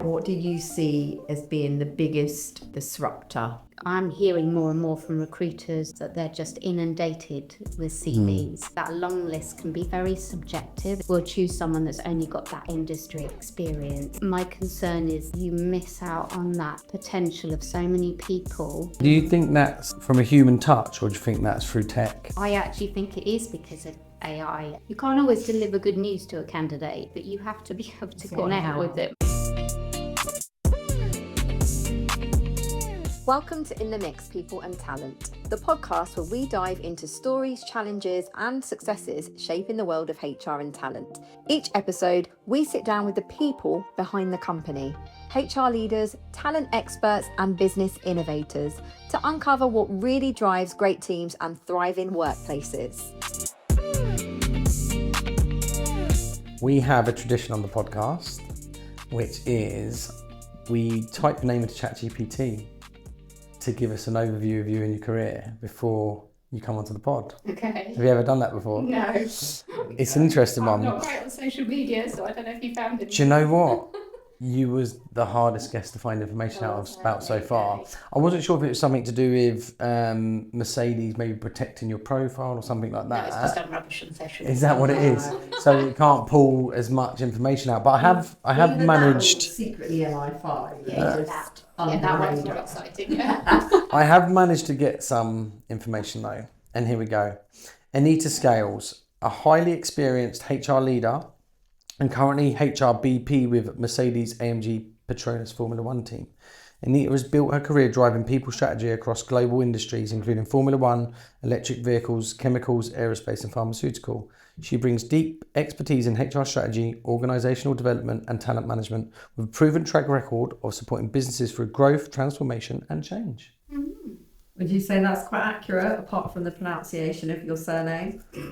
what do you see as being the biggest disruptor? I'm hearing more and more from recruiters that they're just inundated with CVs. That long list can be very subjective. We'll choose someone that's only got that industry experience. My concern is you miss out on that potential of so many people. Do you think that's from a human touch, or do you think that's through tech? I actually think it is because of AI. You can't always deliver good news to a candidate, but you have to be able to connect with them. Welcome to In The Mixx, People and Talent, the podcast where we dive into stories, challenges and successes shaping the world of HR and talent. Each episode, we sit down with the people behind the company, HR leaders, talent experts and business innovators to uncover what really drives great teams and thriving workplaces. We have a tradition on the podcast, which is we type your name into ChatGPT to give us an overview of you and your career before you come onto the pod. Okay. Have you ever done that before? No. It's an interesting one. I'm not great on social media, so I don't know if you found it. Do you know what? You was the hardest guest to find information out of about so far. I wasn't sure if it was something to do with Mercedes maybe protecting your profile or something like that. No, it's just done rubbish on social media. Is that what it is? So you can't pull as much information out. But I have managed. Secretly MI5. That one's more exciting. I have managed to get some information though, and here we go. Anita Scales, a highly experienced HR leader and currently HR BP with Mercedes-AMG PETRONAS Formula One team. Anita has built her career driving people strategy across global industries, including Formula One, electric vehicles, chemicals, aerospace and pharmaceutical. She brings deep expertise in HR strategy, organisational development and talent management with a proven track record of supporting businesses through growth, transformation and change. Would you say that's quite accurate, apart from the pronunciation of your surname? How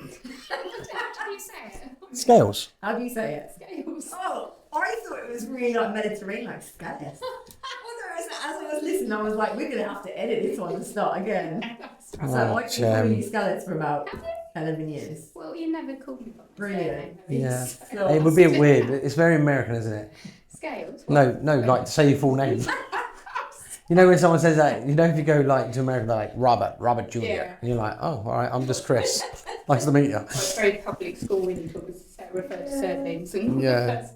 do you say it? Scales. How do you say it? Scales. Oh, I thought it was really like Mediterranean, like Scales. As I was listening, I was like, we're going to have to edit this one and start again. So I've been calling you Scales for about 11 years. Well, you never called me. Brilliant. Yeah. So, It would be weird. It's very American, isn't it? Scales? No, like to say your full name. You know when someone says that, you know if you go like to America, they're like Robert Jr. Yeah. And you're like, oh, all right, I'm just Chris. Nice to meet you. It's very public school when you refer to surnames. And Yeah.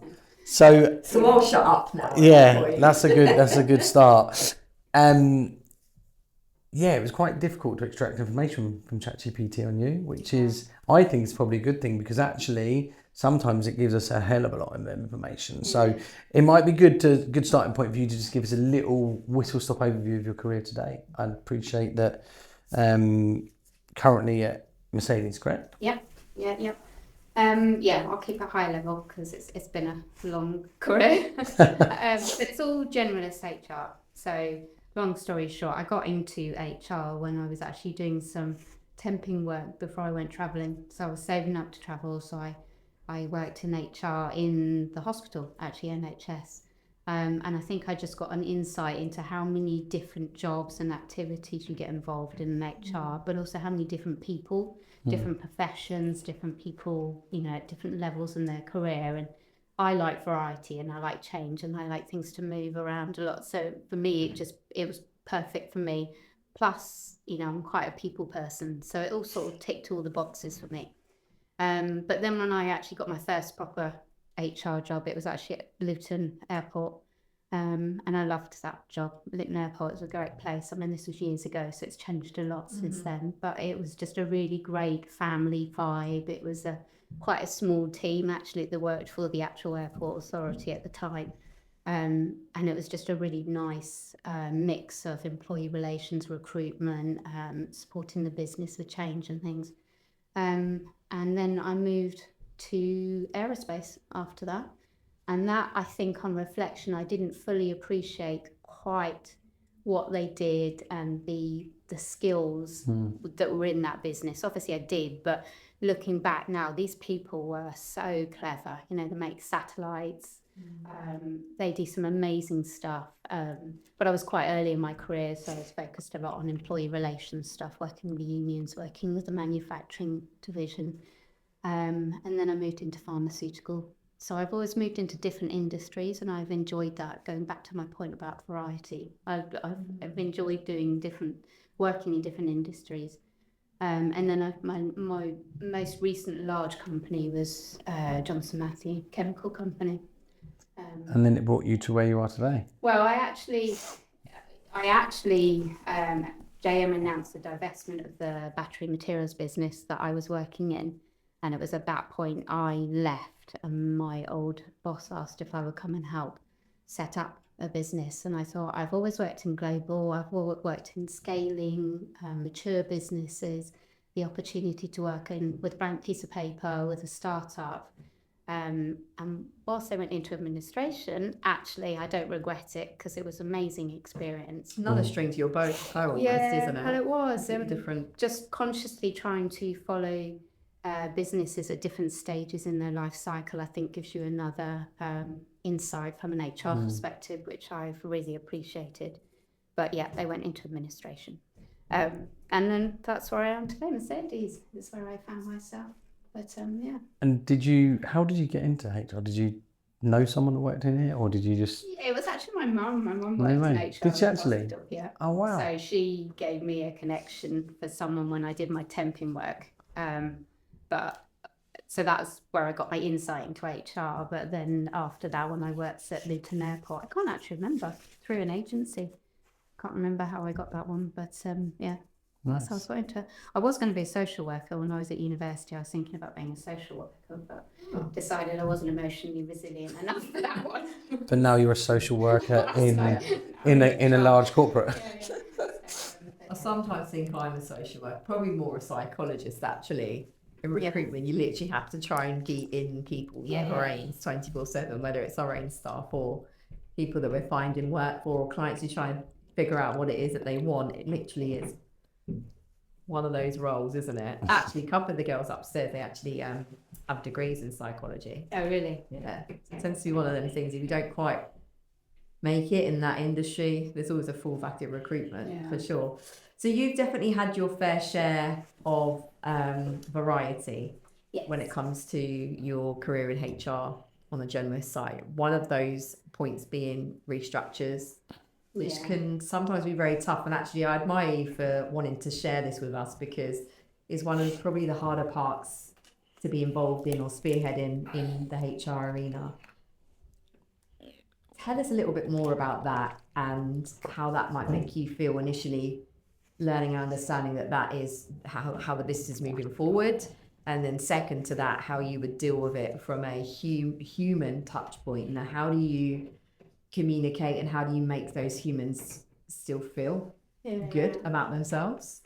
So I'll shut up now. yeah, that's a good start. Yeah, it was quite difficult to extract information from ChatGPT on you, which is, I think, is probably a good thing because actually sometimes it gives us a hell of a lot of information. So it might be good starting point for you to just give us a little whistle-stop overview of your career today. I appreciate that. Currently at Mercedes, correct? Yep. I'll keep it high level because it's been a long career. But it's all generalist HR. So long story short, I got into HR when I was actually doing some temping work before I went travelling. So I was saving up to travel. So I worked in HR in the hospital, actually NHS. And I think I just got an insight into how many different jobs and activities you get involved in HR, but also how many different people, different professions, different people, at different levels in their career. And I like variety and I like change and I like things to move around a lot. So for me, it was perfect for me. Plus, I'm quite a people person. So it all sort of ticked all the boxes for me. But then when I actually got my first proper HR job, it was actually at Luton Airport. And I loved that job. Luton Airport was a great place. I mean, this was years ago, so it's changed a lot since then. But it was just a really great family vibe. It was quite a small team, actually, that worked for the actual airport authority at the time. And it was just a really nice mix of employee relations, recruitment, supporting the business with change and things. And then I moved to aerospace after that. And that, I think, on reflection, I didn't fully appreciate quite what they did and the skills that were in that business. Obviously, I did, but looking back now, these people were so clever. They make satellites. They do some amazing stuff. But I was quite early in my career, so I was focused a lot on employee relations stuff, working with the unions, working with the manufacturing division. And then I moved into pharmaceutical So I've always moved into different industries, and I've enjoyed that. Going back to my point about variety, I've enjoyed working in different industries. And then my most recent large company was Johnson Matthey Chemical Company. And then it brought you to where you are today. Well, I actually, JM announced the divestment of the battery materials business that I was working in. And it was at that point I left, and my old boss asked if I would come and help set up a business. And I thought, I've always worked in global, I've always worked in scaling, mature businesses, the opportunity to work with a blank piece of paper, with a startup. And whilst I went into administration, actually, I don't regret it because it was an amazing experience. Another string to your bow, almost, isn't it? Well, it was. Different. Just consciously trying to follow businesses at different stages in their life cycle, I think gives you another insight from an HR perspective, which I've really appreciated. But yeah, they went into administration. And then that's where I am today. Mercedes is where I found myself. But yeah. And how did you get into HR? Did you know someone that worked in it, or did you just... It was actually my mum. My mum worked in HR. Did she actually? Yeah. Oh, wow. So she gave me a connection for someone when I did my temping work. So that's where I got my insight into HR. But then after that, when I worked at Luton Airport, I can't actually remember, through an agency. Can't remember how I got that one, but yeah. Nice. So I was going to be a social worker when I was at university. I was thinking about being a social worker, but decided I wasn't emotionally resilient enough for that one. But now you're a social worker in a large corporate. I sometimes think I'm a social worker, probably more a psychologist actually. In recruitment, you literally have to try and be in people's brains 24/7, whether it's our own staff or people that we're finding work for, or clients who try and figure out what it is that they want. It literally is one of those roles, isn't it? Actually, a couple of the girls upstairs, they actually have degrees in psychology. Oh, really? Yeah. It tends to be one of them things, if you don't quite make it in that industry, there's always a fallback in recruitment, for sure. So you've definitely had your fair share of variety when it comes to your career in HR on the generalist side. One of those points being restructures, which can sometimes be very tough. And actually, I admire you for wanting to share this with us, because it's one of probably the harder parts to be involved in or spearheading in the HR arena. Tell us a little bit more about that and how that might make you feel initially, learning and understanding that is how the business is moving forward. And then second to that, how you would deal with it from a human touch point. Now, how do you communicate and how do you make those humans still feel good about themselves?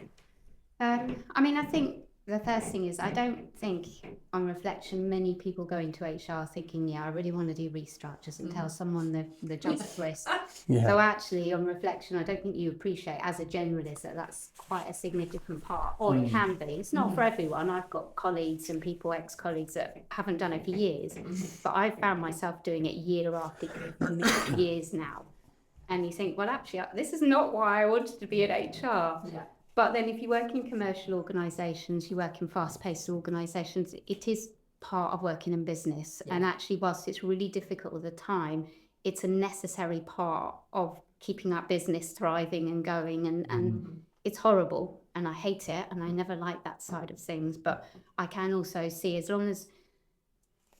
I mean, I think the first thing is, I don't think on reflection many people go into HR thinking, I really want to do restructures and tell someone the justice list. So actually on reflection, I don't think you appreciate as a generalist that's quite a significant part, or it can be. It's not for everyone. I've got colleagues and ex-colleagues that haven't done it for years, but I've found myself doing it year after years now. And you think, well, actually, this is not why I wanted to be in HR. But then if you work in commercial organisations, you work in fast-paced organisations, it is part of working in business. And actually, whilst it's really difficult at the time, it's a necessary part of keeping that business thriving and going. And it's horrible, and I hate it, and I never like that side of things. But I can also see, as long as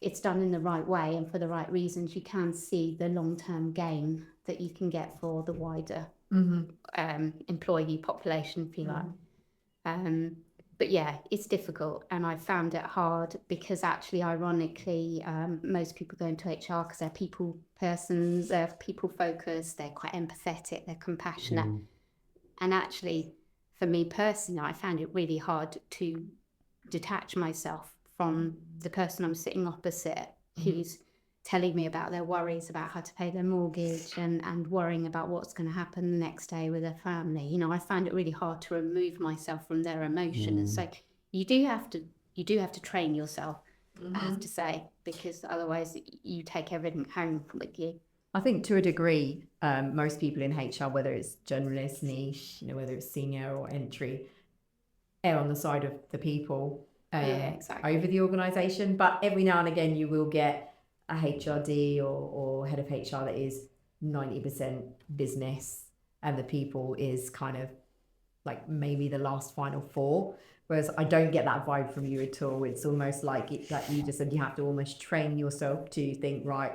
it's done in the right way and for the right reasons, you can see the long-term gain that you can get for the wider employee population, if you like. But yeah, it's difficult, and I found it hard because actually, ironically, most people go into HR because they're people persons, they're people focused, they're quite empathetic, they're compassionate. And actually, for me personally, I found it really hard to detach myself from the person I'm sitting opposite, who's telling me about their worries about how to pay their mortgage and worrying about what's going to happen the next day with their family. I found it really hard to remove myself from their emotion. And so you do have to train yourself, I have to say, because otherwise you take everything home with you. I think to a degree, most people in HR, whether it's generalist, niche, whether it's senior or entry, err on the side of the people over the organisation. But every now and again, you will get a HRD or head of HR that is 90% business, and the people is kind of like maybe the last final four. Whereas I don't get that vibe from you at all. It's almost like you just said, you have to almost train yourself to think, right,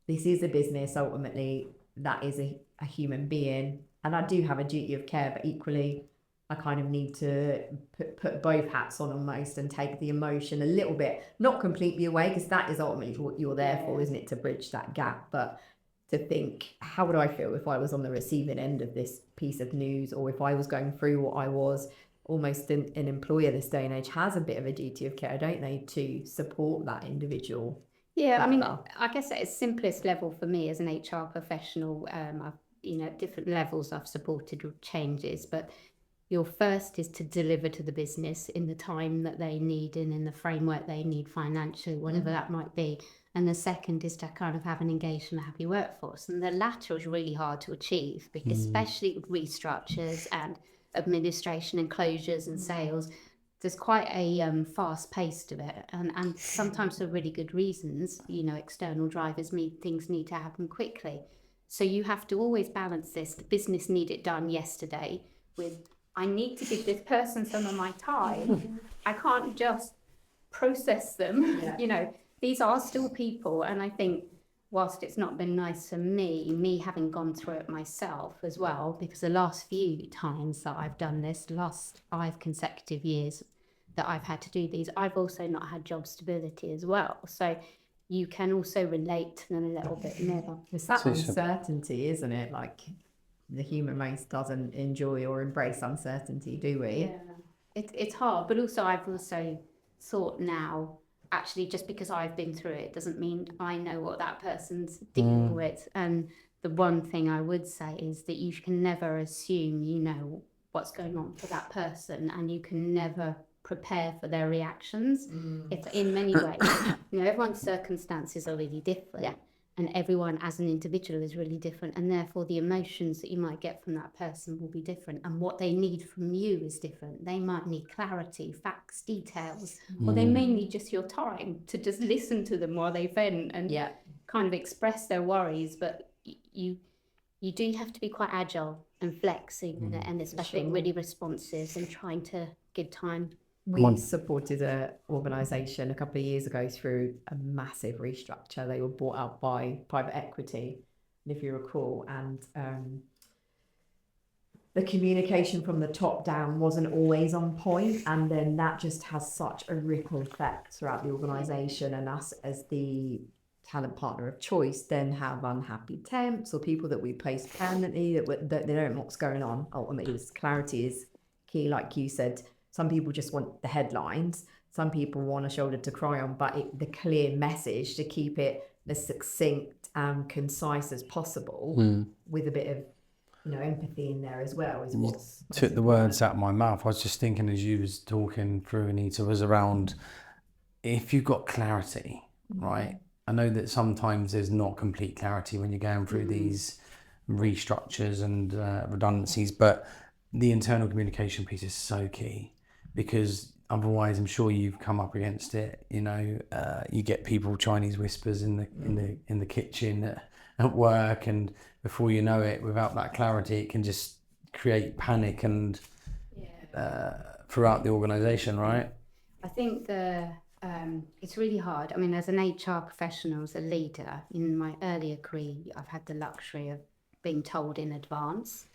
this is a business ultimately, that is a human being, and I do have a duty of care, but equally I kind of need to put both hats on almost and take the emotion a little bit, not completely away, because that is ultimately what you're there for, isn't it? To bridge that gap. But to think, how would I feel if I was on the receiving end of this piece of news, or if I was going through what I was? Almost an employer this day and age has a bit of a duty of care, don't they, to support that individual. Yeah, I mean, I guess at its simplest level for me as an HR professional, I've, at different levels I've supported changes, but your first is to deliver to the business in the time that they need and in the framework they need financially, whatever that might be. And the second is to kind of have an engaged and happy workforce. And the latter is really hard to achieve, because especially with restructures and administration and closures and sales, there's quite a fast pace to it, and sometimes for really good reasons. External drivers mean things need to happen quickly, so you have to always balance this. The business need it done yesterday with, I need to give this person some of my time. I can't just process them. These are still people, and I think whilst it's not been nice for me having gone through it myself as well, because the last few times that I've done this, the last 5 consecutive years that I've had to do these, I've also not had job stability as well. So you can also relate to them a little bit more. It's that uncertainty, isn't it? Like, the human race doesn't enjoy or embrace uncertainty, do we? Yeah. It's hard, but also I've also thought now, actually, just because I've been through it doesn't mean I know what that person's dealing with. And the one thing I would say is that you can never assume you know what's going on for that person, and you can never prepare for their reactions. If in many ways, everyone's circumstances are really different, and everyone as an individual is really different, and therefore the emotions that you might get from that person will be different, and what they need from you is different. They might need clarity, facts, details, or they may need just your time to just listen to them while they vent and kind of express their worries. But you do have to be quite agile and flexing, and especially really responsive and trying to give time. We supported an organisation a couple of years ago through a massive restructure. They were bought out by private equity, if you recall, and the communication from the top down wasn't always on point, and then that just has such a ripple effect throughout the organisation, and us as the talent partner of choice then have unhappy temps or people that we place permanently that they don't know what's going on. Ultimately, clarity is key, like you said. Some people just want the headlines. Some people want a shoulder to cry on, but the clear message, to keep it as succinct and concise as possible, with a bit of empathy in there as well, is what's took the words out of my mouth. I was just thinking as you was talking through, Anita, was around, if you've got clarity, right? I know that sometimes there's not complete clarity when you're going through these restructures and redundancies, but the internal communication piece is so key, because otherwise, I'm sure you've come up against it. You get people Chinese whispers in the kitchen at work, and before you know it, without that clarity, it can just create panic and throughout the organisation, right? I think it's really hard. I mean, as an HR professional, as a leader, in my earlier career, I've had the luxury of being told in advance.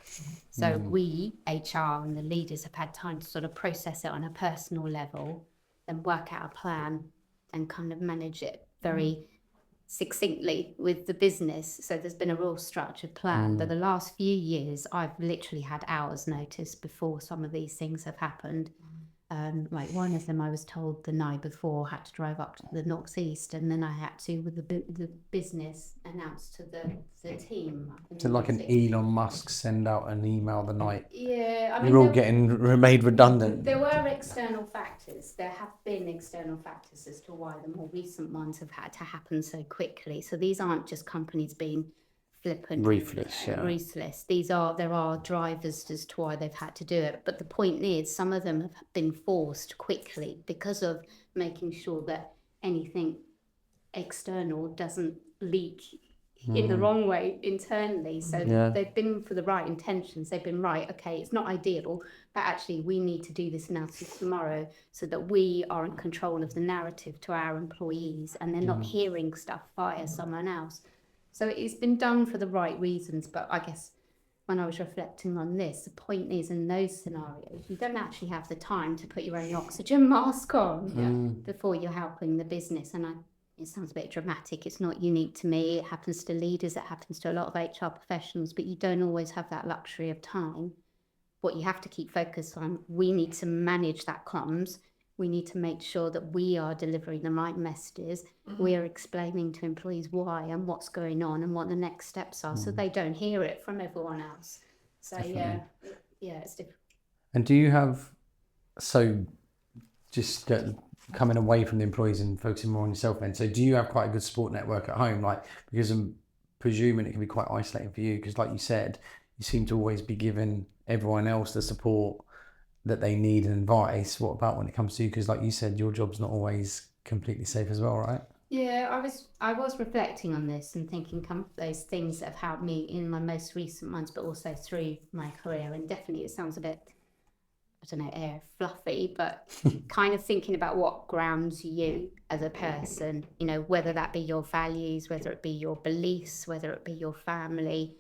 So we, HR and the leaders, have had time to sort of process it on a personal level and work out a plan and kind of manage it very succinctly with the business. So there's been a real structured plan. But the last few years, I've literally had hours notice before some of these things have happened. Like one of them, I was told the night before, had to drive up to the northeast, and then I had to, with the business, announce to the team. So like an Elon Musk send out an email the night. Yeah, I mean, you're all getting made redundant. There were external factors. There have been external factors as to why the more recent ones have had to happen so quickly. So these aren't just companies being flippant, ruthless. There are drivers as to why they've had to do it. But the point is, some of them have been forced quickly because of making sure that anything external doesn't leak in the wrong way internally. So they've been for the right intentions. They've been right. Okay, it's not ideal, but actually we need to do this analysis tomorrow so that we are in control of the narrative to our employees and they're not hearing stuff via someone else. So it's been done for the right reasons. But I guess when I was reflecting on this, the point is in those scenarios, you don't actually have the time to put your own oxygen mask on before you're helping the business. And it sounds a bit dramatic. It's not unique to me. It happens to leaders. It happens to a lot of HR professionals, but you don't always have that luxury of time. What you have to keep focused on, we need to manage that comms. We need to make sure that we are delivering the right messages. We are explaining to employees why and what's going on and what the next steps are, so they don't hear it from everyone else. So yeah, it's different. And do you have, coming away from the employees and focusing more on yourself then, so do you have quite a good support network at home? Like, because I'm presuming it can be quite isolating for you, because like you said, you seem to always be giving everyone else the support that they need and advice. What about when it comes to you? Because like you said, your job's not always completely safe as well, right? Yeah, I was reflecting on this and thinking some of those things that have helped me in my most recent months, but also through my career. And definitely it sounds a bit, I don't know, fluffy, but kind of thinking about what grounds you as a person, you know, whether that be your values, whether it be your beliefs, whether it be your family.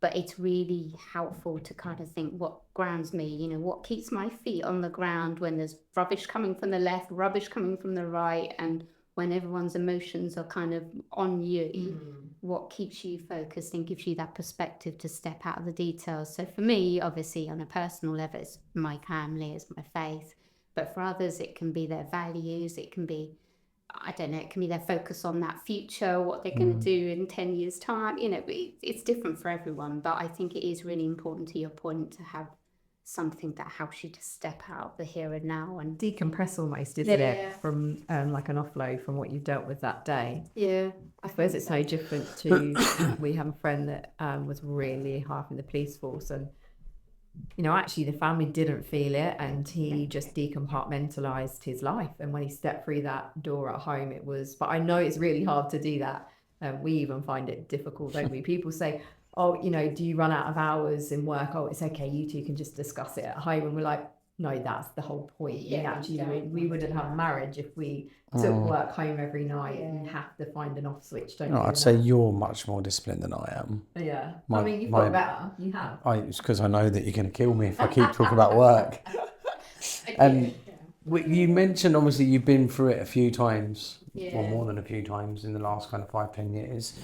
But it's really helpful to kind of think what grounds me, you know, what keeps my feet on the ground when there's rubbish coming from the left, rubbish coming from the right, and when everyone's emotions are kind of on you, what keeps you focused and gives you that perspective to step out of the details. So for me, obviously, on a personal level, it's my family, it's my faith. But for others, it can be their values, it can be, I don't know, it can be their focus on that future, what they're going to do in 10 years' time. You know, it's different for everyone. But I think it is really important, to your point, to have something that helps you to step out the here and now and decompress almost, isn't it? From like an offload from what you've dealt with that day. Yeah. I suppose it's no different to, we have a friend that was really high up in the police force, and you know, actually the family didn't feel it, and he just decompartmentalized his life. And when he stepped through that door at home, it was, but I know it's really hard to do that. We even find it difficult, don't we? People say, oh, you know, do you run out of hours in work? Oh, it's okay, you two can just discuss it at home. And we're like, no, that's the whole point. We wouldn't have a marriage if we took work home every night and have to find an off switch, don't you? I'd say you're much more disciplined than I am. Yeah. I mean, you've got better. You have. It's because I know that you're going to kill me if I keep talking about work. And you mentioned, obviously, you've been through it a few times, or more than a few times in the last kind of 5-10 years.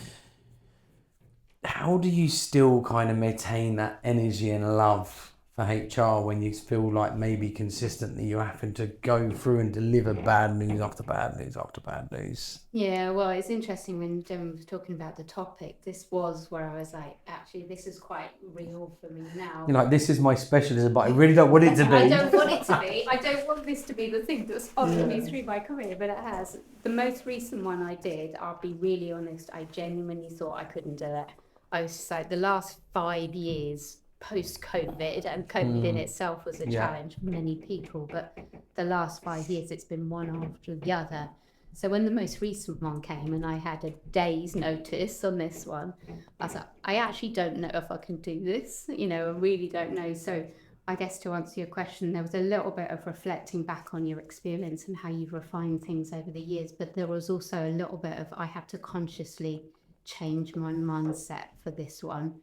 How do you still kind of maintain that energy and love for HR when you feel like maybe consistently you're having to go through and deliver bad news after bad news after bad news? Yeah, well, it's interesting when Gemma was talking about the topic. This was where I was like, actually, this is quite real for me now. You're like, this is my specialism, but I really don't want it to be. I don't want it to be. I don't want this to be the thing that's following me through my career, but it has. The most recent one I did, I'll be really honest, I genuinely thought I couldn't do it. I was just like, the last 5 years post-COVID, and COVID in itself was a challenge for many people, but the last 5 years it's been one after the other. So when the most recent one came and I had a day's notice on this one, I was like, I actually don't know if I can do this, you know, I really don't know. So I guess to answer your question, there was a little bit of reflecting back on your experience and how you've refined things over the years, but there was also a little bit of, I had to consciously change my mindset for this one.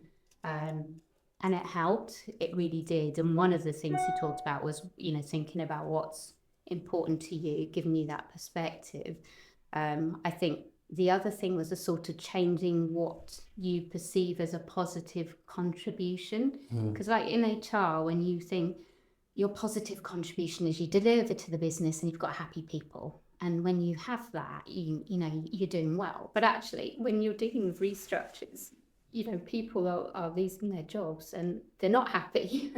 And it helped, it really did. And one of the things he talked about was, you know, thinking about what's important to you, giving you that perspective. I think the other thing was a sort of changing what you perceive as a positive contribution. Because like in HR, when you think your positive contribution is you deliver to the business and you've got happy people. And when you have that, you know, you're doing well. But actually, when you're dealing with restructures, you know, people are losing their jobs and they're not happy.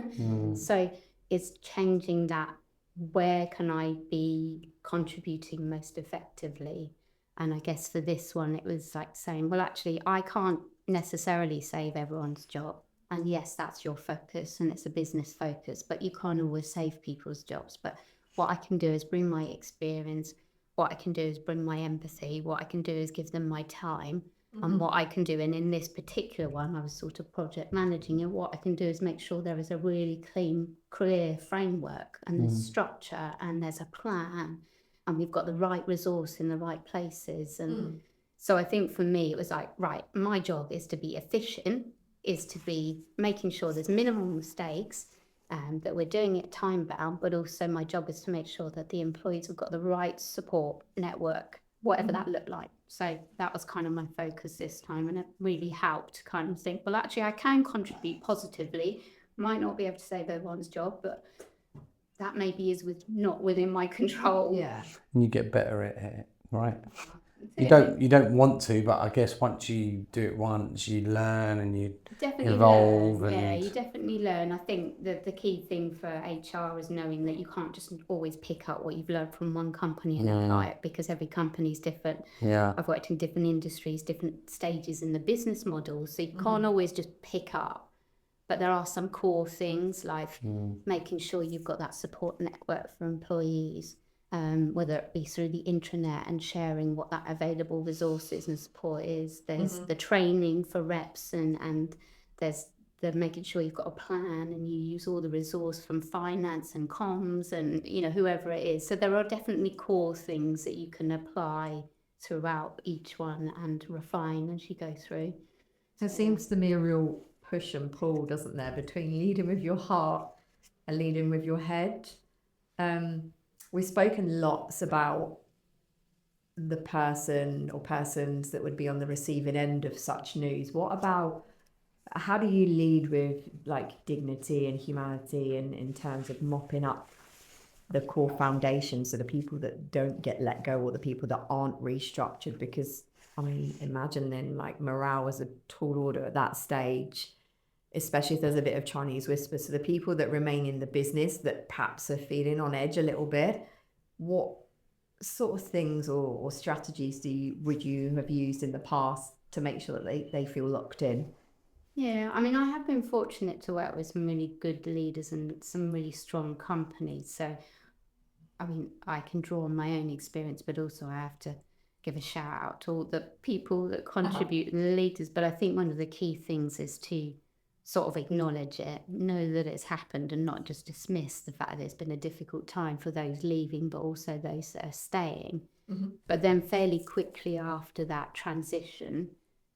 So it's changing that. Where can I be contributing most effectively? And I guess for this one, it was like saying, well, actually, I can't necessarily save everyone's job. And yes, that's your focus and it's a business focus, but you can't always save people's jobs. But what I can do is bring my experience, what I can do is bring my empathy, what I can do is give them my time, and what I can do, and in this particular one I was sort of project managing, and what I can do is make sure there is a really clear framework, and there's structure, and there's a plan, and we've got the right resource in the right places. And so I think for me it was like, right, my job is to be efficient, is to be making sure there's minimal mistakes, that we're doing it time bound, but also my job is to make sure that the employees have got the right support network, whatever that looked like. So that was kind of my focus this time, and it really helped kind of think, well, actually I can contribute positively. Might not be able to save everyone's job, but that maybe is not within my control. Yeah. And you get better at it, right? You don't want to, but I guess once you do it once, you learn and you evolve. Yeah, you definitely learn. I think the key thing for HR is knowing that you can't just always pick up what you've learned from one company and apply it, because every company is different. Yeah. I've worked in different industries, different stages in the business model, so you can't always just pick up. But there are some core things like making sure you've got that support network for employees, whether it be through the intranet and sharing what that available resources and support is. There's the training for reps, and there's the making sure you've got a plan and you use all the resource from finance and comms and, you know, whoever it is. So there are definitely core things that you can apply throughout each one and refine as you go through. There seems to me a real push and pull, doesn't there, between leading with your heart and leading with your head. We've spoken lots about the person or persons that would be on the receiving end of such news. What about, how do you lead with like dignity and humanity, and in terms of mopping up the core foundations, so the people that don't get let go or the people that aren't restructured? Because I mean, imagine then like morale as a tall order at that stage, especially if there's a bit of Chinese whisper. So the people that remain in the business that perhaps are feeling on edge a little bit, what sort of things or strategies would you have used in the past to make sure that they feel locked in? Yeah, I mean, I have been fortunate to work with some really good leaders and some really strong companies. So, I mean, I can draw on my own experience, but also I have to give a shout out to all the people that contribute and the leaders. But I think one of the key things is to sort of acknowledge it, know that it's happened, and not just dismiss the fact that it's been a difficult time for those leaving, but also those that are staying. But then fairly quickly after that transition,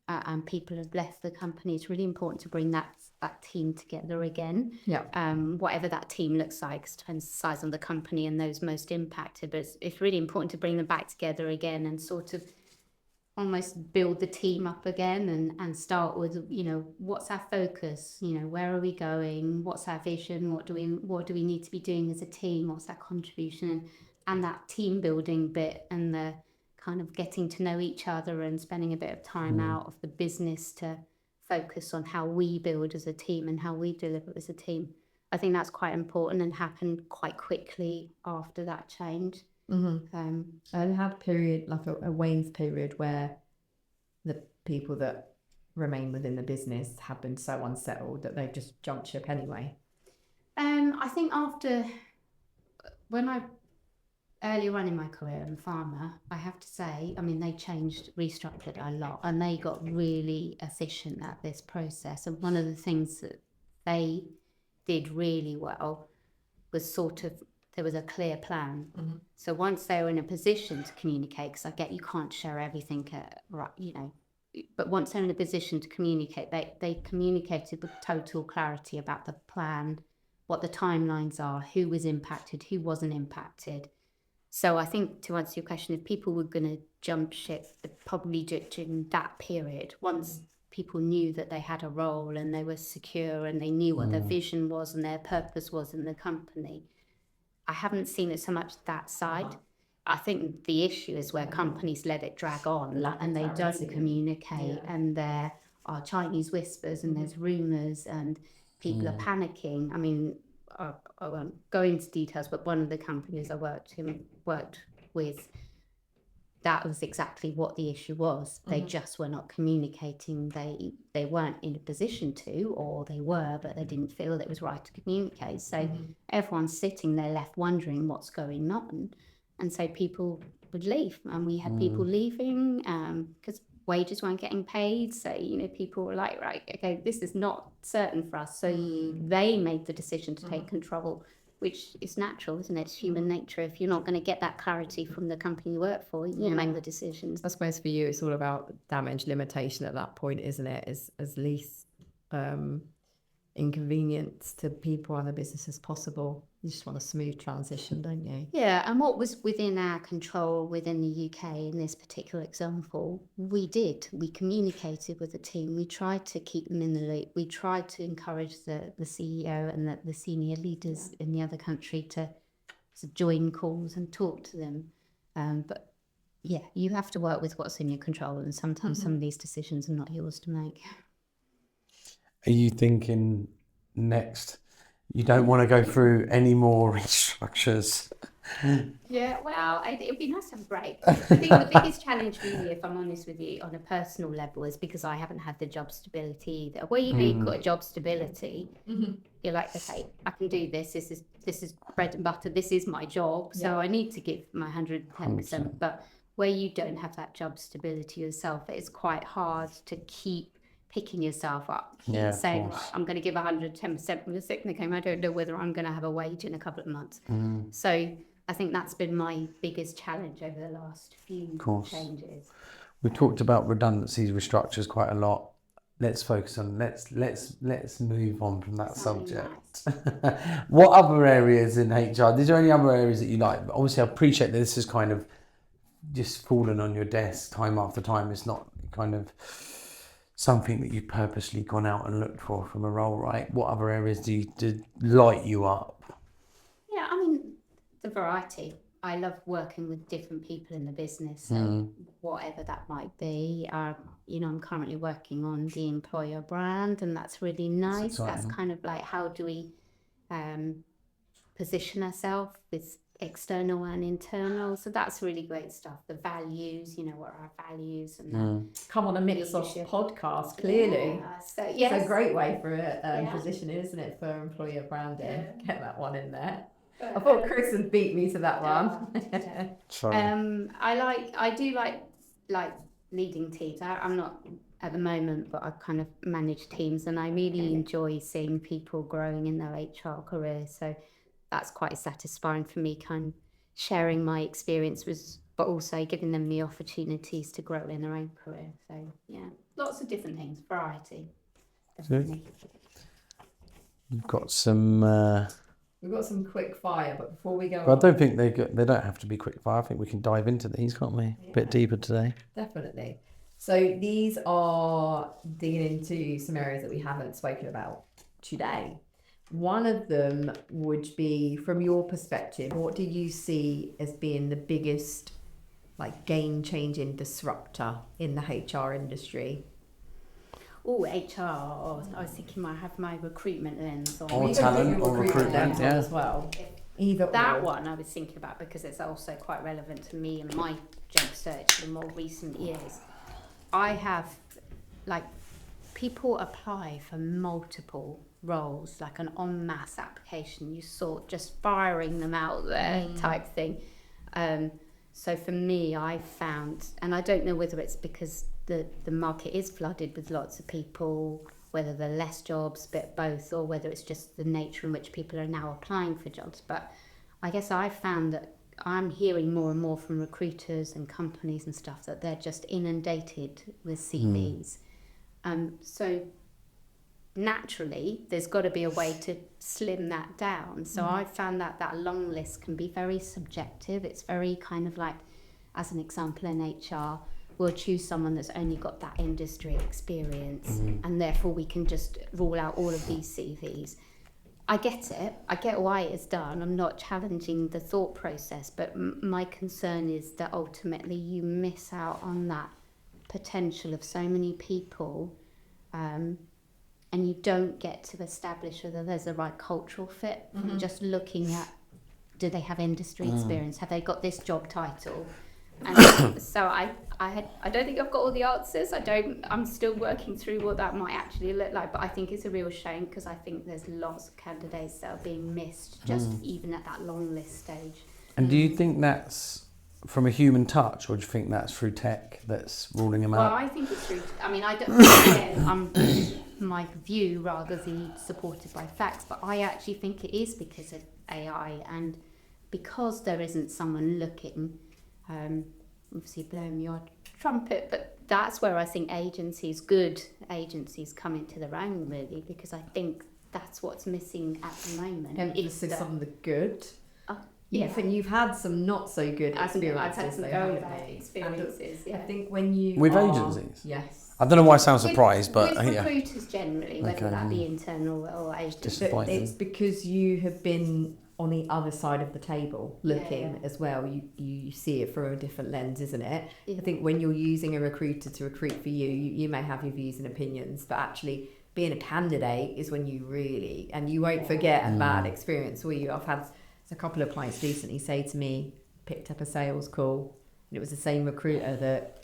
and people have left the company, it's really important to bring that team together again. Yeah. Whatever that team looks like, it depends on the size of the company and those most impacted, but it's really important to bring them back together again and sort of almost build the team up again, and start with, you know, what's our focus, you know, where are we going, what's our vision, what do we need to be doing as a team, what's our contribution, and that team building bit, and the kind of getting to know each other and spending a bit of time out of the business to focus on how we build as a team and how we deliver as a team. I think that's quite important and happened quite quickly after that change. I had a period, like a Wayne's period, where the people that remain within the business have been so unsettled that they've just jumped ship anyway. I think earlier on in my career in pharma, I have to say, I mean, they restructured a lot, and they got really efficient at this process. And one of the things that they did really well was sort of, there was a clear plan. So once they were in a position to communicate, because I get you can't share everything, right, you know, but once they're in a position to communicate, they communicated with total clarity about the plan, what the timelines are, who was impacted, who wasn't impacted. So I think, to answer your question, if people were going to jump ship, probably during that period, once people knew that they had a role and they were secure and they knew what their vision was and their purpose was in the company. I haven't seen it so much that side. I think the issue is where companies let it drag on and they don't communicate, and there are Chinese whispers and there's rumours and people are panicking. I mean, I won't go into details, but one of the companies I worked with, that was exactly what the issue was. They just were not communicating. They weren't in a position to, or they were, but they didn't feel it was right to communicate. So everyone's sitting there left wondering what's going on. And so people would leave, and we had people leaving because wages weren't getting paid. So, people were like, right, okay, this is not certain for us. So they made the decision to take control, which is natural, isn't it? It's human nature. If you're not going to get that clarity from the company you work for, you make the decisions. I suppose for you, it's all about damage limitation at that point, isn't it? As least inconvenience to people and the business as possible. You just want a smooth transition, don't you? Yeah, and what was within our control within the UK in this particular example, we did. We communicated with the team. We tried to keep them in the loop. We tried to encourage the CEO and the senior leaders in the other country to join calls and talk to them. But yeah, you have to work with what's in your control, and sometimes some of these decisions are not yours to make. Are you thinking next you don't want to go through any more restructures? Yeah, well, it'd be nice to have a break. I think the biggest challenge really, if I'm honest with you, on a personal level, is because I haven't had the job stability either. Where you've got job stability, you're like, okay, I can do this. This is bread and butter. This is my job. So I need to give my 110%. But where you don't have that job stability yourself, it's quite hard to keep picking yourself up, saying, right, I'm going to give 110% from the sickness claim. I don't know whether I'm going to have a wage in a couple of months. So I think that's been my biggest challenge over the last few changes. We talked about redundancies, restructures quite a lot. Let's focus on let's move on from that subject. What other areas in HR? Is there any other areas that you like? Obviously, I appreciate that this is kind of just fallen on your desk time after time. It's not kind of something that you've purposely gone out and looked for from a role, right? What other areas do light you up? Yeah, I mean, the variety. I love working with different people in the business, so whatever that might be. I'm currently working on the employer brand, and that's really nice. That's kind of like, how do we position ourselves with external and internal? So that's really great stuff. The values, what are our values, and Come on a Mixx podcast, clearly. So It's a great way for positioning, isn't it, for employer branding? Get that one in there. I thought Chris had beat me to that one. I do like leading teams. I'm not at the moment, but I kind of manage teams, and I really enjoy seeing people growing in their HR career. So that's quite satisfying for me, kind of sharing my experience with, but also giving them the opportunities to grow in their own career. So yeah, lots of different things, variety. Definitely. You've got some. We've got some quick fire, but before we go I don't think they don't have to be quick fire. I think we can dive into these, can't we? A bit deeper today. Definitely. So these are digging into some areas that we haven't spoken about today. One of them would be, from your perspective, what do you see as being the biggest game-changing disruptor in the HR industry? Oh, HR. I was thinking I have my recruitment lens on. Or talent or recruitment, yeah. As well. Either that one I was thinking about because it's also quite relevant to me and my job search in more recent years. I have, people apply for multiple roles, like an en masse application. You saw just firing them out there type thing. So for me, I found, and I don't know whether it's because the market is flooded with lots of people, whether they're less jobs, but both, or whether it's just the nature in which people are now applying for jobs. But I guess I found that I'm hearing more and more from recruiters and companies and stuff that they're just inundated with CVs. So naturally, there's got to be a way to slim that down. So I found that long list can be very subjective. It's very kind of like, as an example, in HR, we'll choose someone that's only got that industry experience, and therefore we can just rule out all of these CVs. I get it. I get why it's done. I'm not challenging the thought process, but my concern is that ultimately you miss out on that potential of so many people, and you don't get to establish whether there's a right cultural fit from just looking at, do they have industry experience? Have they got this job title? And so I don't think I've got all the answers. I'm still working through what that might actually look like, but I think it's a real shame because I think there's lots of candidates that are being missed just even at that long list stage. And do you think that's from a human touch, or do you think that's through tech that's ruling them Well, out? I think it's true. I mean, I don't. Again, my view rather than supported by facts, but I actually think it is because of AI and because there isn't someone looking. Obviously, blowing your trumpet, but that's where I think good agencies come into their own, really, because I think that's what's missing at the moment. Emphasis on the good. Yeah. Yes, and you've had some not so good I've experiences. had some though, very haven't bad you? experiences. I Yeah. think when you With are, agencies? yes. I don't know why I sound surprised, with but yeah. recruiters generally, whether Okay. that be internal or agency. Disappointing. It's because you have been on the other side of the table looking Yeah. as well. You see it through a different lens, isn't it? Yeah. I think when you're using a recruiter to recruit for you may have your views and opinions, but actually being a candidate is when you really, and you won't forget a bad experience, will you? I've had a couple of clients recently say to me, picked up a sales call, and it was the same recruiter that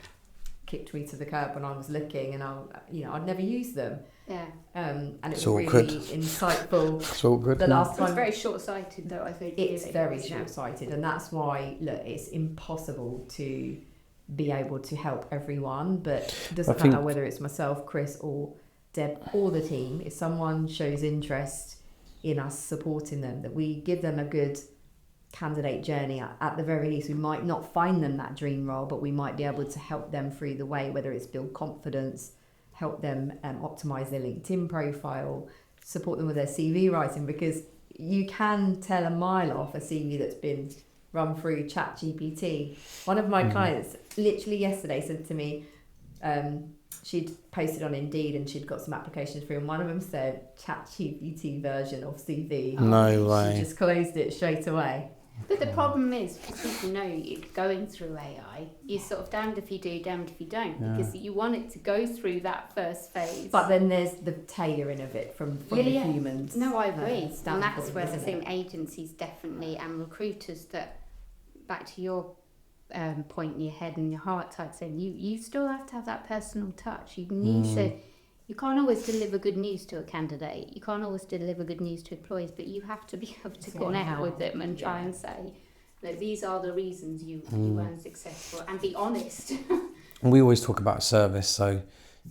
kicked me to the curb when I was looking, and I'd never used them. Yeah. And it It's was really awkward. insightful. It's all good. The last It's time very short-sighted, though. I think it's very Yeah. short-sighted, and that's why it's impossible to be able to help everyone. But it doesn't matter whether it's myself, Chris, or Deb, or the team. If someone shows interest in us supporting them, that we give them a good candidate journey. At the very least, we might not find them that dream role, but we might be able to help them through the way, whether it's build confidence, help them optimize their LinkedIn profile, support them with their CV writing, because you can tell a mile off a CV that's been run through ChatGPT. One of my clients literally yesterday said to me, she'd posted on Indeed and she'd got some applications through, and one of them said ChatGPT version of CV. No way. She just closed it straight away. But the problem is, because people know you're going through AI, you're sort of damned if you do, damned if you don't, because you want it to go through that first phase. But then there's the tailoring of it from the humans. No, I agree. And standpoint, that's where I isn't think it? agencies definitely, and recruiters, that, back to your point in your head and your heart type saying, you still have to have that personal touch. You need to. You can't always deliver good news to a candidate. You can't always deliver good news to employees, but you have to be able to connect with them and try and say, look, these are the reasons you weren't successful, and be honest. And we always talk about service, so,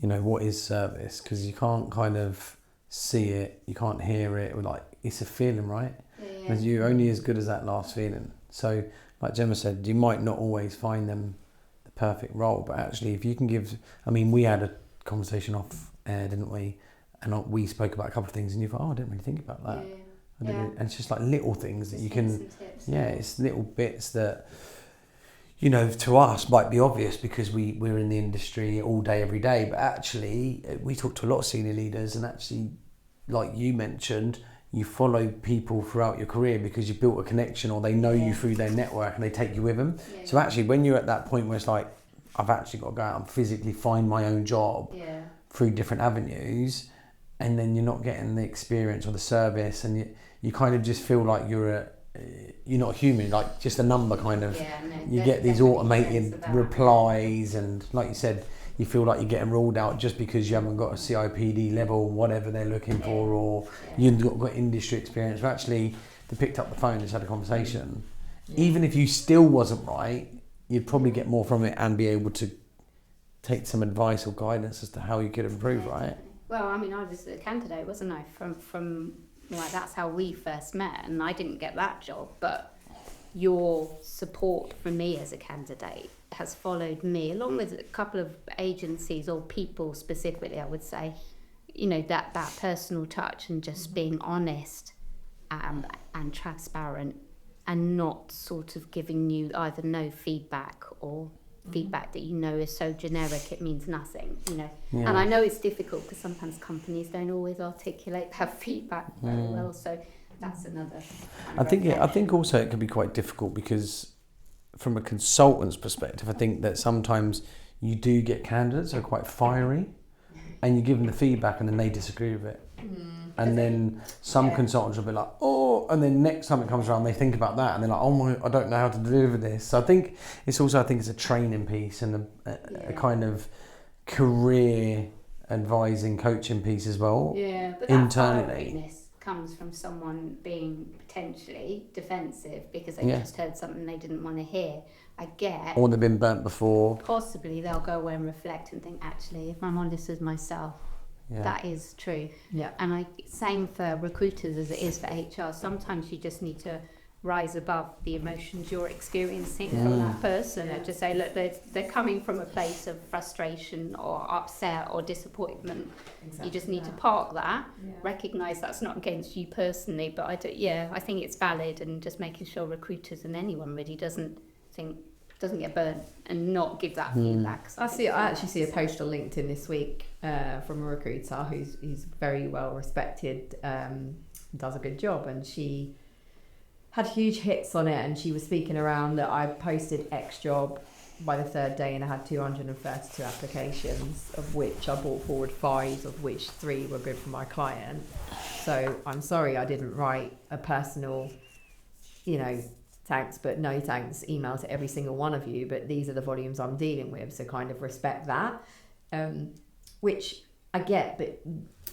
what is service? Because you can't kind of see it, you can't hear it, like, it's a feeling, right? Yeah. And you're only as good as that last feeling. So, like Gemma said, you might not always find them the perfect role, but actually if you can we had a conversation off air, didn't we? And we spoke about a couple of things, and you thought, I didn't really think about that. And it's just like little things that you can, it's little bits that, to us might be obvious because we're in the industry all day, every day. But actually, we talk to a lot of senior leaders, and actually, like you mentioned, you follow people throughout your career because you've built a connection, or they know you through their network and they take you with them. Yeah. So actually, when you're at that point where it's like, I've actually got to go out and physically find my own job through different avenues, and then you're not getting the experience or the service, and you kind of just feel like you're not human, like just a number kind of. You get these automated replies, and like you said, you feel like you're getting ruled out just because you haven't got a CIPD level, whatever they're looking for, or you've not got industry experience. But actually, they picked up the phone and just had a conversation. Even if you still wasn't right, you'd probably get more from it and be able to take some advice or guidance as to how you could improve, right? Well, I was a candidate, wasn't I? From like, that's how we first met, and I didn't get that job, but your support for me as a candidate has followed me, along with a couple of agencies or people specifically, I would say, that personal touch and just being honest and transparent, and not sort of giving you either no feedback or feedback that is so generic it means nothing, And I know it's difficult because sometimes companies don't always articulate that feedback very well, so that's another I think also it can be quite difficult because from a consultant's perspective, I think that sometimes you do get candidates who are quite fiery, and you give them the feedback and then they disagree with it. And then some consultants will be like, oh, and then next time it comes around, they think about that, and they're like, oh my, I don't know how to deliver this. So I think it's a training piece and a kind of career advising, coaching piece as well. Yeah, but that internally fieriness comes from someone being potentially defensive because they just heard something they didn't want to hear, I get. Or they've been burnt before. Possibly they'll go away and reflect and think, actually, if I'm honest with myself, that is true. Yeah. And same for recruiters as it is for HR. Sometimes you just need to rise above the emotions you're experiencing from that person and just say, look, they're coming from a place of frustration or upset or disappointment. Exactly. You just need to park that, recognise that's not against you personally, but I think it's valid, and just making sure recruiters and anyone really doesn't get burnt and not give that feedback. I actually see a post on LinkedIn this week from a recruiter who's very well respected, does a good job, and she had huge hits on it, and she was speaking around that I posted X job by the third day and I had 232 applications, of which I brought forward 5, of which 3 were good for my client. So I'm sorry I didn't write a personal, thanks but no thanks email to every single one of you, but these are the volumes I'm dealing with, so kind of respect that, which I get, but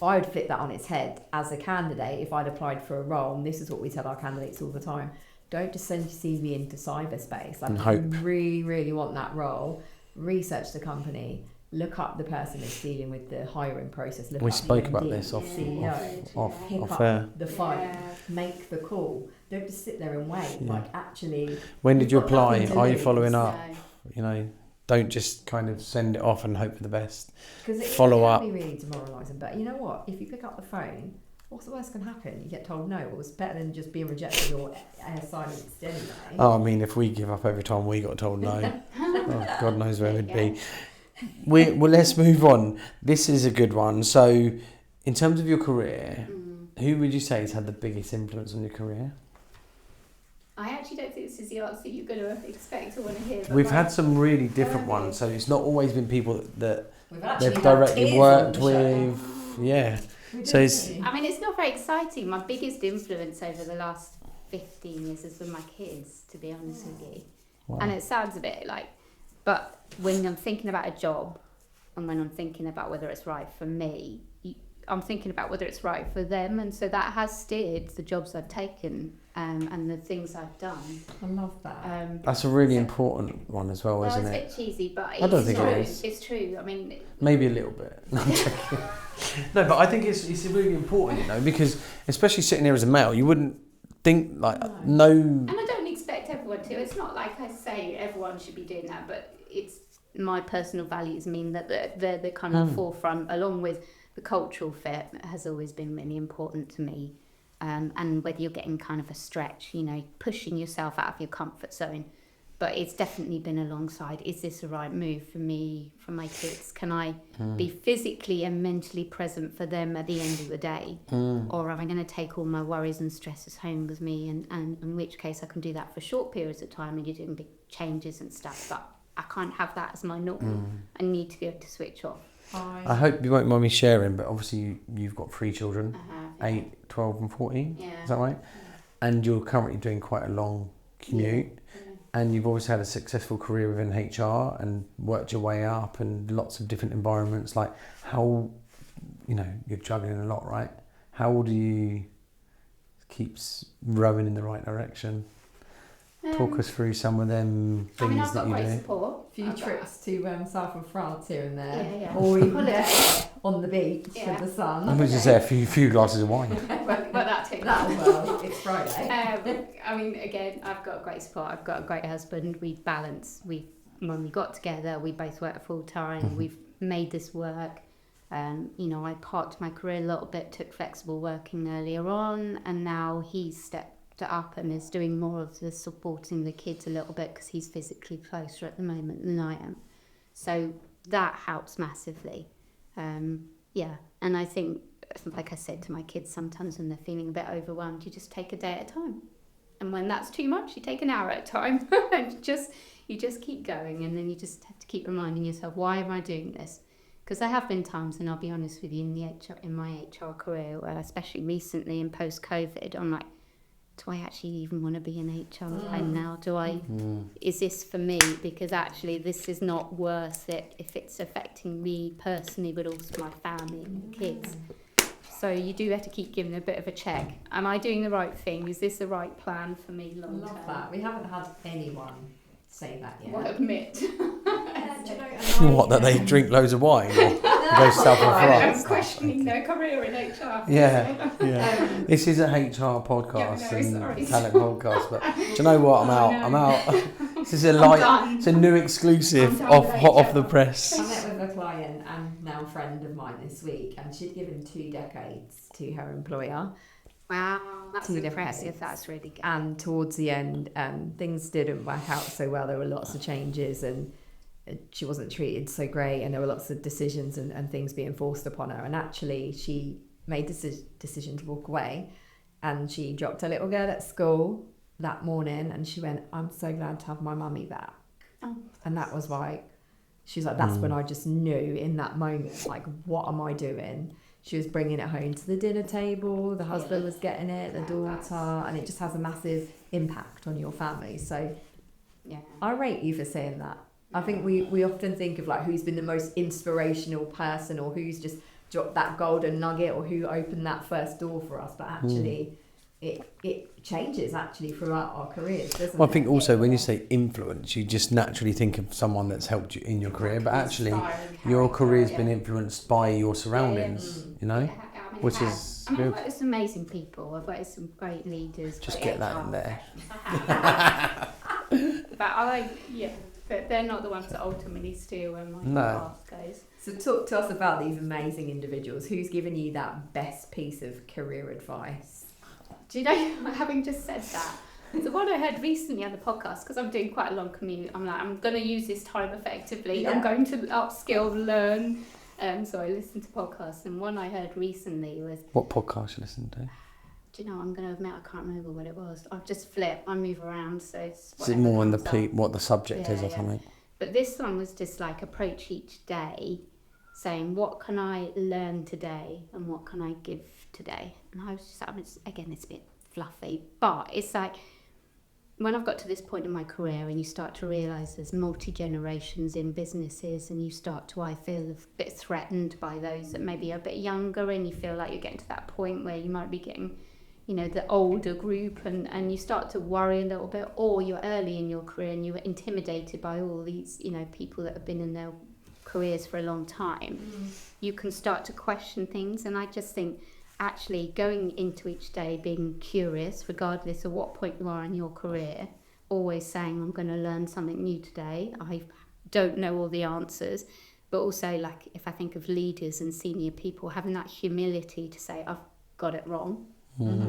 I would flip that on its head as a candidate. If I'd applied for a role, and this is what we tell our candidates all the time, don't just send your CV into cyberspace. Like, if you really, really want that role, research the company, look up the person that's dealing with the hiring process. We spoke about this off air. The phone, make the call. Don't just sit there and wait. Like, actually, when did you apply? Are you following up? Don't just kind of send it off and hope for the best. Because Follow up. It can be really demoralising. But you know what? If you pick up the phone, what's the worst can happen? You get told no. Well, it's better than just being rejected or silenced anyway. Oh, I mean, if we give up every time we got told no, God knows where we'd be. Well, let's move on. This is a good one. So, in terms of your career, who would you say has had the biggest influence on your career? I actually don't think this is the answer you're going to expect or want to hear. We've had some really different ones, so it's not always been people that they've directly worked with. Yeah. So it's not very exciting. My biggest influence over the last 15 years has been my kids, to be honest with you. Wow. And it sounds a bit but when I'm thinking about a job, and when I'm thinking about whether it's right for me, I'm thinking about whether it's right for them, and so that has steered the jobs I've taken and the things I've done. I love that. That's a really important one as well, isn't it? It's a bit cheesy, but I don't think it is. It's true. I mean, maybe a little bit. No, I'm joking. No, but I think it's really important, because especially sitting here as a male, you wouldn't think no. And I don't expect everyone to. It's not like I say everyone should be doing that, but it's my personal values mean that they're the kind of forefront, along with the cultural fit has always been really important to me. And whether you're getting kind of a stretch, pushing yourself out of your comfort zone. But it's definitely been alongside, is this the right move for me, for my kids? Can I be physically and mentally present for them at the end of the day? Or am I going to take all my worries and stresses home with me? And in which case I can do that for short periods of time and you're doing big changes and stuff. But I can't have that as my norm. I need to be able to switch off. I hope you won't mind me sharing, but obviously you've got 3 children, 8, 12 and 14, is that right? And you're currently doing quite a long commute, and you've always had a successful career within HR and worked your way up and lots of different environments. Like, how, you're juggling a lot, right? How do you keep rowing in the right direction? Talk us through some of them things that you do. Support. A few trips to south of France here and there, or even on the beach with the sun. I was just say a few glasses of wine. well, that too. That as well. It's Friday. Again, I've got great support. I've got a great husband. We balance. When we got together, we both work full time. We've made this work. I parked my career a little bit, took flexible working earlier on, and now he's stepped up and is doing more of the supporting the kids a little bit because he's physically closer at the moment than I am. So that helps massively. And I think, like I said to my kids, sometimes when they're feeling a bit overwhelmed, you just take a day at a time. And when that's too much, you take an hour at a time. And you just keep going, and then you just have to keep reminding yourself, why am I doing this? Because there have been times, and I'll be honest with you, in my HR career, where especially recently in post-COVID, I'm like, do I actually even want to be in HR right now? Is this for me? Because actually this is not worth it if it's affecting me personally, but also my family and kids. So you do have to keep giving a bit of a check. Am I doing the right thing? Is this the right plan for me long term? I love that. We haven't had anyone say that yet. Well, admit. What, that they drink loads of wine or go self-employed? I'm questioning their career in HR. Yeah. This is a HR podcast sorry. and talent podcast, but do you know what? I'm out. This is it's a new exclusive off the press. I met with a client and now friend of mine this week, and she'd given 2 decades to her employer. Wow, that's impressive. That's really good. And towards the end, things didn't work out so well. There were lots of changes, and she wasn't treated so great, and there were lots of decisions and things being forced upon her. And actually, she made the decision to walk away, and she dropped her little girl at school that morning, and she went, "I'm so glad to have my mummy back." Oh. And that was like, she's like, that's when I just knew in that moment, like, what am I doing? She was bringing it home to the dinner table, the husband was getting it, the daughter, and it just has a massive impact on your family. So I rate you for saying that. I think we often think of like who's been the most inspirational person, or who's just dropped that golden nugget, or who opened that first door for us, but actually it changes actually throughout our careers, doesn't Well, it? I think also when you say influence, you just naturally think of someone that's helped you in your career, but actually your career's been influenced by your surroundings, you know, which is I've good. worked with some amazing people. I've worked with some great leaders. Just great get that HR in there. But but they're not the ones that ultimately steer where my path goes. So talk to us about these amazing individuals. Who's given you that best piece of career advice? Do you know, having just said that, so what I heard recently on the podcast, because I'm doing quite a long commute, I'm like, I'm going to use this time effectively. I'm going to upskill, learn. So I listened to podcasts, and one I heard recently was... What podcast you listen to? Do you know, I'm going to admit I can't remember what it was. I just flip, I move around, so it's... Is it more on what the subject is or something? But this one was just like approach each day, saying what can I learn today and what can I give today. And I was just, again, it's a bit fluffy, but it's like when I've got to this point in my career and you start to realise there's multi-generations in businesses, and you start to, I feel, a bit threatened by those that maybe are a bit younger, and you feel like you're getting to that point where you might be getting, you know, the older group, and you start to worry a little bit, or you're early in your career and you're intimidated by all these, you know, people that have been in their careers for a long time. You can start to question things, and I just think actually going into each day being curious, regardless of what point you are in your career, always saying I'm going to learn something new today. I don't know all the answers, but also, like, if I think of leaders and senior people, having that humility to say I've got it wrong.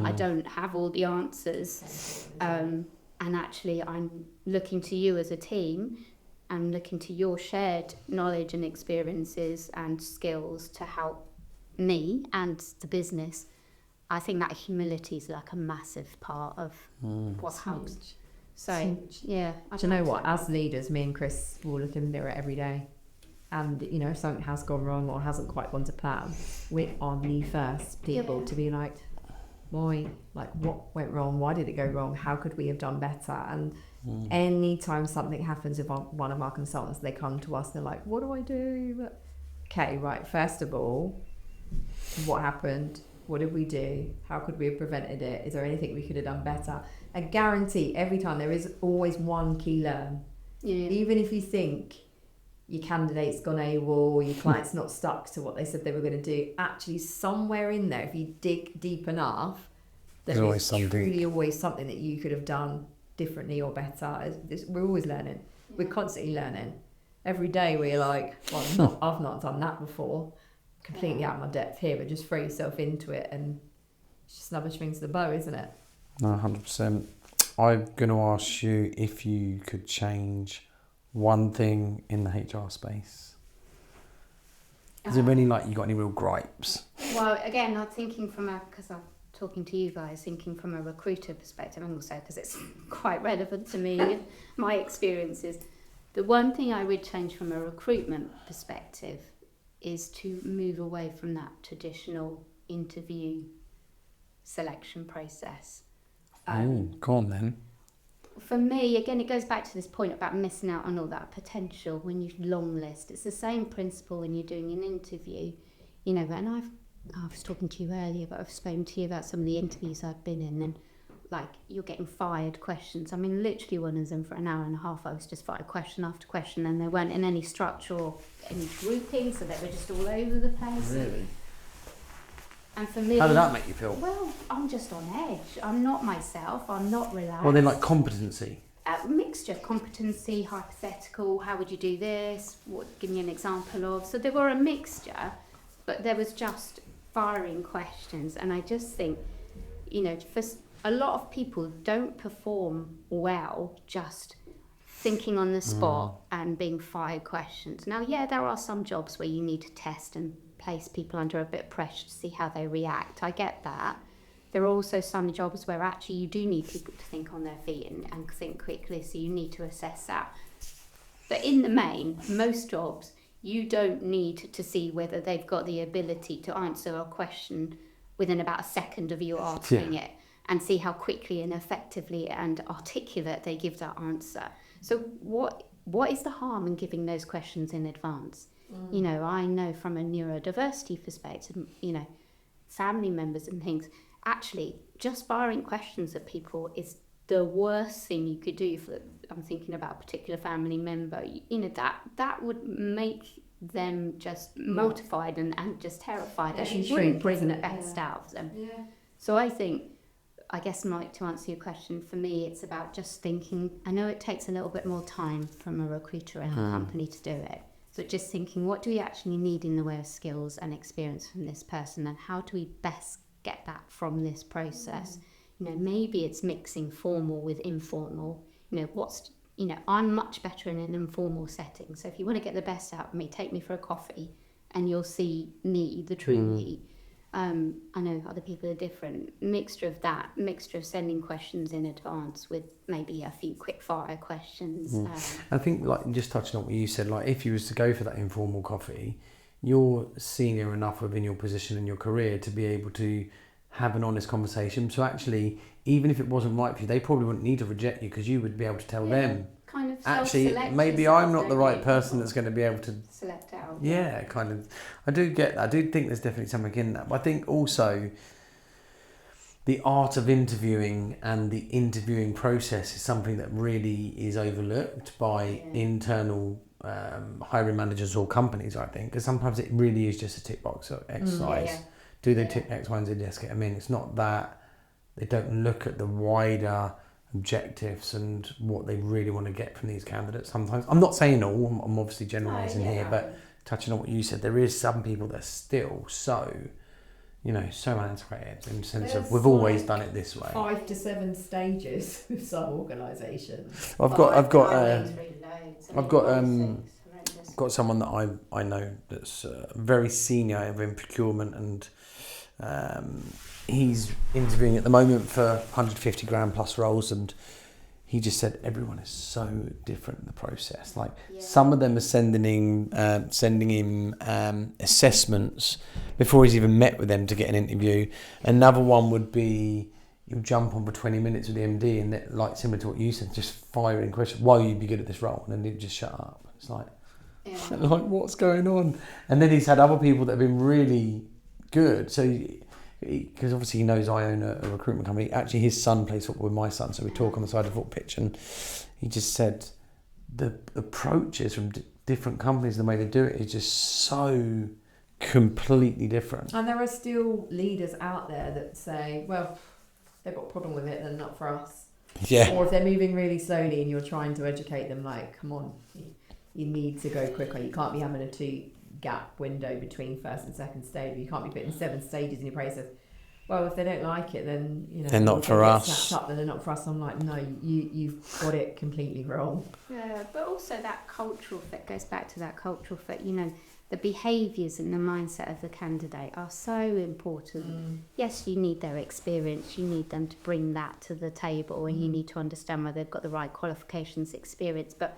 I don't have all the answers, and actually I'm looking to you as a team and looking to your shared knowledge and experiences and skills to help me and the business. I think that humility is like a massive part of what helps. So, yeah. Do you know what? As leaders, me and Chris will look in the mirror every day. And, you know, if something has gone wrong or hasn't quite gone to plan, we are the first people to be like, why? Like, what went wrong? Why did it go wrong? How could we have done better? And anytime something happens with one of our consultants, they come to us, they're like, what do I do? Okay, right, first of all, what happened? What did we do? How could we have prevented it? Is there anything we could have done better? I guarantee every time there is always one key learn. Yeah. Even if you think your candidate's gone AWOL, or your client's not stuck to what they said they were going to do, actually somewhere in there, if you dig deep enough, there's always truly always something that you could have done differently or better. We're always learning. We're constantly learning. Every day we're like, well, I've not done that before. Completely out of my depth here, but just throw yourself into it, and it's just another string to the bow, isn't it? No, 100%. I'm going to ask you if you could change one thing in the HR space. Is there any, like, you got any real gripes? Well, again, I'm thinking because I'm talking to you guys, thinking from a recruiter perspective, and also because it's quite relevant to me, my experiences. The one thing I would change from a recruitment perspective is to move away from that traditional interview selection process. Go on then. For me, again, it goes back to this point about missing out on all that potential when you long list. It's the same principle when you're doing an interview, you know. And I was talking to you earlier, but I've spoken to you about some of the interviews I've been in, and like you're getting fired questions. I mean, literally one of them for an hour and a half, I was just fired question after question, and they weren't in any structure or any grouping, so they were just all over the place. Really? And for me, How did that make you feel? well, I'm just on edge. I'm not myself. I'm not relaxed. Well, then like competency. A mixture, competency, hypothetical, how would you do this? What? Give me an example of. So they were a mixture, but there was just firing questions. And I just think, for a lot of people don't perform well just thinking on the spot and being fired questions. Now, yeah, there are some jobs where you need to test and place people under a bit of pressure to see how they react. I get that. There are also some jobs where actually you do need people to think on their feet and think quickly, so you need to assess that. But in the main, most jobs, you don't need to see whether they've got the ability to answer a question within about a second of you answering it, and see how quickly and effectively and articulate they give that answer. So what is the harm in giving those questions in advance? I know from a neurodiversity perspective, family members and things, actually just firing questions at people is the worst thing you could do. I'm thinking about a particular family member, that would make them just mortified and just terrified, and you wouldn't bring the best out of them. So I guess, Mike, to answer your question, for me it's about just thinking. I know it takes a little bit more time from a recruiter and a company to do it, so just thinking, what do we actually need in the way of skills and experience from this person, and how do we best get that from this process? Maybe it's mixing formal with informal. I'm much better in an informal setting, so if you want to get the best out of me, take me for a coffee and you'll see me, the true me. I know other people are different. Mixture of sending questions in advance with maybe a few quick fire questions. I think, like, just touching on what you said, like if you was to go for that informal coffee, you're senior enough within your position in your career to be able to have an honest conversation. So actually, even if it wasn't right for you, they probably wouldn't need to reject you, because you would be able to tell them, kind of actually, maybe I'm not the right person that's going to be able to select out. Yeah, kind of. I do get that. I do think there's definitely something in that. But I think also the art of interviewing and the interviewing process is something that really is overlooked by internal hiring managers or companies, I think, because sometimes it really is just a tick box exercise. Do they tick X, Y, and Z? Yes, get them in. It's not that they don't look at the wider objectives and what they really want to get from these candidates. Sometimes, I'm not saying all, I'm obviously generalising here, but touching on what you said, there is some people that are still so antiquated in the sense of we've always done it this way. 5 to 7 stages with some organisations. I've got someone that I know that's very senior in procurement, and he's interviewing at the moment for 150 grand plus roles, and he just said everyone is so different in the process. Like some of them are sending him assessments before he's even met with them to get an interview. Another one would be you'll jump on for 20 minutes with the MD and like similar to what you said, just firing questions. Why you'd be good at this role, and then he'd just shut up. It's like what's going on? And then he's had other people that have been really good. So because obviously he knows I own a recruitment company. Actually, his son plays football with my son, so we talk on the side of the football pitch, and he just said the approaches from different companies, the way they do it is just so completely different. And there are still leaders out there that say, well, they've got a problem with it, then not for us. Yeah. Or if they're moving really slowly and you're trying to educate them, like, come on, you need to go quicker. You can't be having a 2-gap window between first and second stage. You can't be putting 7 stages in your process. Well, if they don't like it, then they're not for us. Snapped up, then they're not for us. I'm like, no, you've got it completely wrong. Yeah, but also that cultural fit goes back to that cultural fit. The behaviours and the mindset of the candidate are so important. Yes, you need their experience. You need them to bring that to the table, and you need to understand whether they've got the right qualifications, experience. But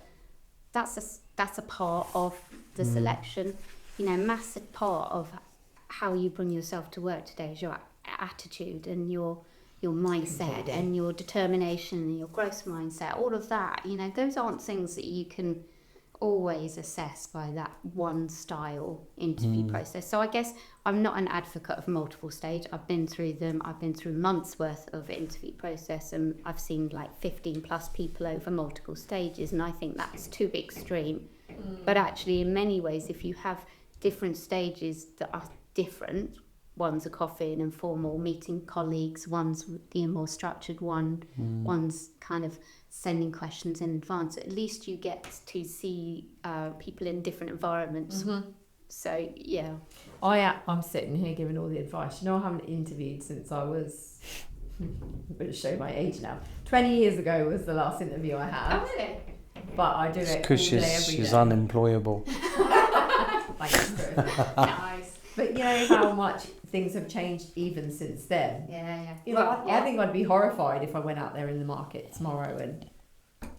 that's a part of the selection. Massive part of how you bring yourself to work today is your attitude and your mindset and your determination and your growth mindset. All of that, those aren't things that you can always assessed by that one style interview process. So I guess I'm not an advocate of multiple stage. I've been through them. I've been through months worth of interview process, and I've seen like 15 plus people over multiple stages, and I think that's too extreme. But actually, in many ways, if you have different stages that are different, one's a coffee and informal, meeting colleagues, one's the more structured one, one's kind of sending questions in advance. At least you get to see people in different environments. So, yeah. I'm sitting here giving all the advice. You know, I haven't interviewed since I was, I'm going to show my age now. 20 years ago was the last interview I had. Oh, really? But I do it because all day, every she's day. unemployable. Thanks, Chris. Nice. But you know how much things have changed even since then. Yeah. You know, I think I'd be horrified if I went out there in the market tomorrow and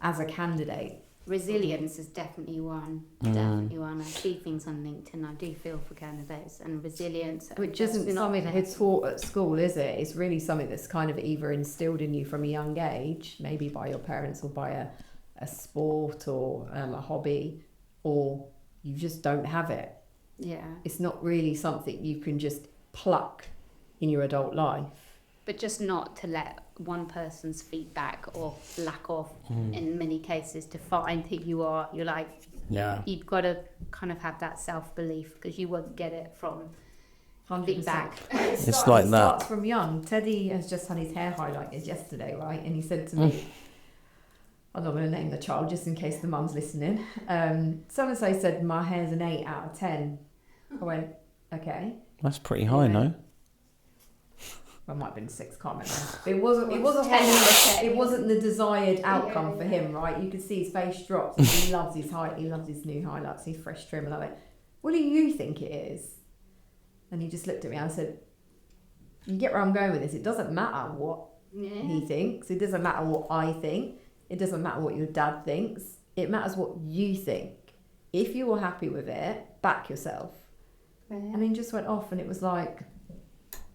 as a candidate. Resilience is definitely one. Definitely one. I see things on LinkedIn. I do feel for candidates and resilience. Which isn't something that it's taught at school, is it? It's really something that's kind of either instilled in you from a young age, maybe by your parents or by a sport or a hobby, or you just don't have it. Yeah. It's not really something you can just pluck in your adult life. But just not to let one person's feedback or lack of, in many cases, define who you are. You're like, you've got to kind of have that self-belief, because you won't get it from 100%. feedback. It's It like that. starts from young. Teddy has just had his hair highlighted yesterday, right? And he said to me, I'm not going to name the child just in case the mum's listening. So-and-so said my hair's an 8 out of 10. I went, okay. That's pretty high, no? Well, it might have been 6, can't remember. But it wasn't the desired outcome for him, right? You could see his face drop. He loves his he loves his new highlights, his fresh trim. And I went, what do you think it is? And he just looked at me and I said, you get where I'm going with this. It doesn't matter what he thinks. It doesn't matter what I think. It doesn't matter what your dad thinks. It matters what you think. If you were happy with it, back yourself. And then just went off, and it was like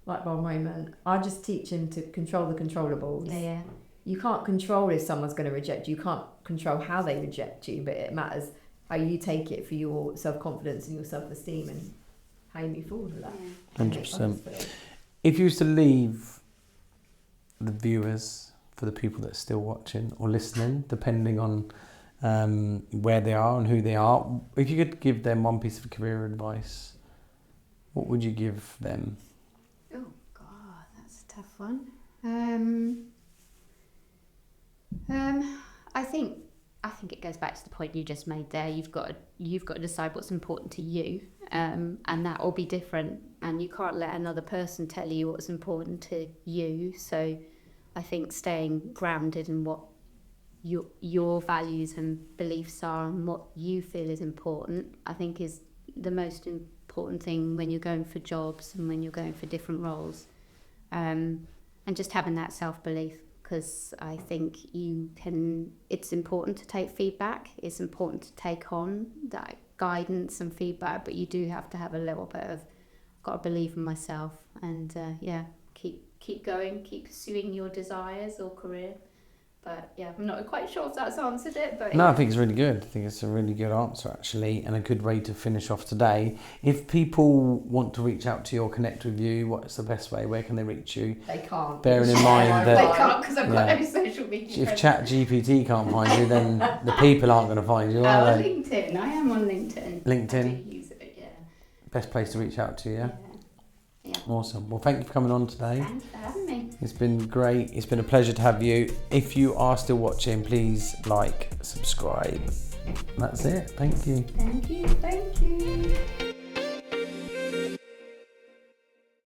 bulb moment. I just teach him to control the controllables. Yeah. You can't control if someone's going to reject you. You can't control how they reject you, but it matters how you take it for your self-confidence and your self-esteem and how you move forward with that. 100%. If you was to leave the viewers, for the people that are still watching or listening, depending on where they are and who they are, if you could give them one piece of career advice, what would you give them? Oh God, that's a tough one. I think it goes back to the point you just made there. You've got to decide what's important to you, and that will be different. And you can't let another person tell you what's important to you. So, I think staying grounded in what your values and beliefs are and what you feel is important, I think is the most important thing when you're going for jobs and when you're going for different roles, and just having that self-belief, because I think it's important to take feedback, it's important to take on that guidance and feedback, but you do have to have a little bit of, got to believe in myself, and keep going, keep pursuing your desires or career. But yeah, I'm not quite sure if that's answered it. But no, I think it's really good. I think it's a really good answer, actually, and a good way to finish off today. If people want to reach out to you or connect with you, what's the best way? Where can they reach you? They can't. Bearing in mind that they can't, because I've got no social media. If ChatGPT can't find you, then the people aren't going to find you, are they? LinkedIn. I am on LinkedIn. LinkedIn. I do use it, yeah. Best place to reach out to you, yeah? Yeah. Awesome. Well, thank you for coming on today. Thanks for having me. It's been great. It's been a pleasure to have you. If you are still watching, please like, subscribe. That's it. Thank you. Thank you.